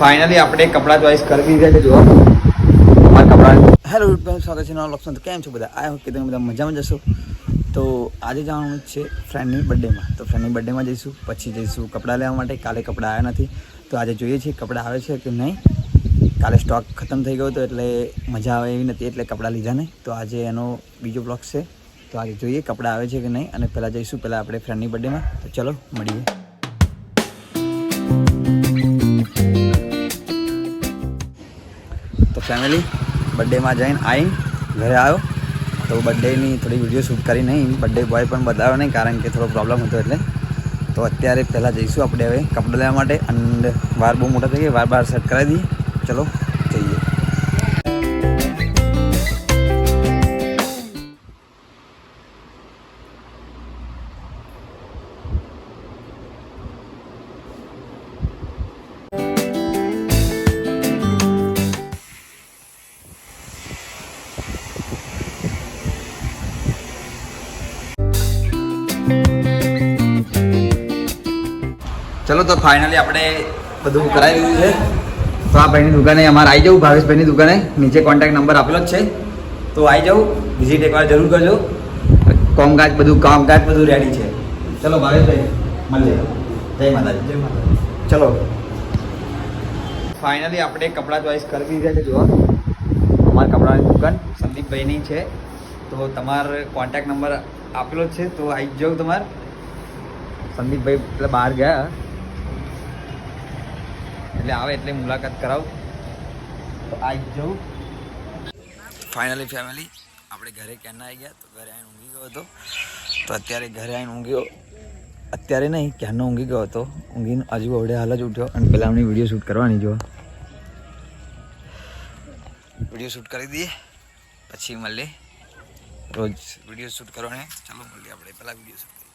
Finally આપણે કપડાં choice કરી દીધા છે. જુઓ અમારા કપડાં. હેલો યુટ્યુબ, સ્વાગત છે નવા લક્ષણ. તો કેમ છો બધા? આઈ હોપ કે તમે બધા મજામાં જશો. તો આજે જવાનું છે ફ્રેન્ડની બર્થડેમાં. તો ફ્રેન્ડની બર્થડેમાં જઈશું, પછી જઈશું કપડાં લેવા માટે. કાલે કપડાં આવ્યા નથી, તો આજે જોઈએ છીએ કપડાં આવે છે કે નહીં. કાલે સ્ટોક ખતમ થઈ ગયો હતો એટલે મજા આવે એવી નથી, એટલે કપડાં લીધા નહીં. તો આજે એનો બીજો બ્લોગ છે. તો આજે જોઈએ કપડાં આવે છે કે નહીં, અને પહેલાં જઈશું પહેલાં આપણે ફ્રેન્ડની બર્થડેમાં. તો ચલો મળીએ. તો ફેમિલી બર્થડેમાં જઈને આવીને ઘરે આવ્યો, તો બર્થડેની થોડી વિડીયો શૂટ કરી નહીં. બર્થડે બોય પણ બતાવ્યો નહીં, કારણ કે થોડો પ્રોબ્લેમ હતો એટલે. તો અત્યારે પહેલાં જઈશું આપણે હવે કપડાં લેવા માટે. અને વાર બહુ મોટા થઈ ગયા, વાર સેટ કરાવી દઈએ. ચલો જઈએ. ચલો તો ફાઇનલી આપણે બધું કરાવી દીધું છે. તો આ ભાઈની દુકાને અમારે આવી જવું, ભાવેશભાઈની દુકાને. નીચે કોન્ટેક્ટ નંબર આપેલો જ છે, તો આવી જાઉં, વિઝિટ એકવાર જરૂર કરજો. કામકાજ બધું રેડી છે. ચલો ભાવેશભાઈ મળીએ. જય માતાજી. જય માતાજી. ચલો ફાઇનલી આપણે કપડાં ચોઈસ કરી દીધા છે. જુઓ અમારા કપડાની દુકાન સંદીપભાઈની છે, તો તમારો કોન્ટેક્ટ નંબર આપેલો જ છે, તો આવી જાઉં તમારે. સંદીપભાઈ એટલે બહાર ગયા, એટલે આવે એટલે મુલાકાત કરાવું, તો આવી જાઉં. ફાઇનલી ફેમિલી આપણે ઘરે ક્યાં આવી ગયા, તો ઘરે આવીને ઊંઘી ગયો હતો. તો અત્યારે ઘરે આવીને ઊંઘ્યો, અત્યારે નહીં ક્યારનો ઊંઘી ગયો હતો. ઊંઘીને હજુ અવડે હાલ જ ઉઠ્યો, અને પહેલાં અમને વિડીયો શૂટ કરવાની. જો વિડીયો શૂટ કરી દઈએ, પછી મળીએ. રોજ વિડીયો શૂટ કરવાની. ચાલો મળીએ આપણે પહેલાં વિડીયો શૂટ.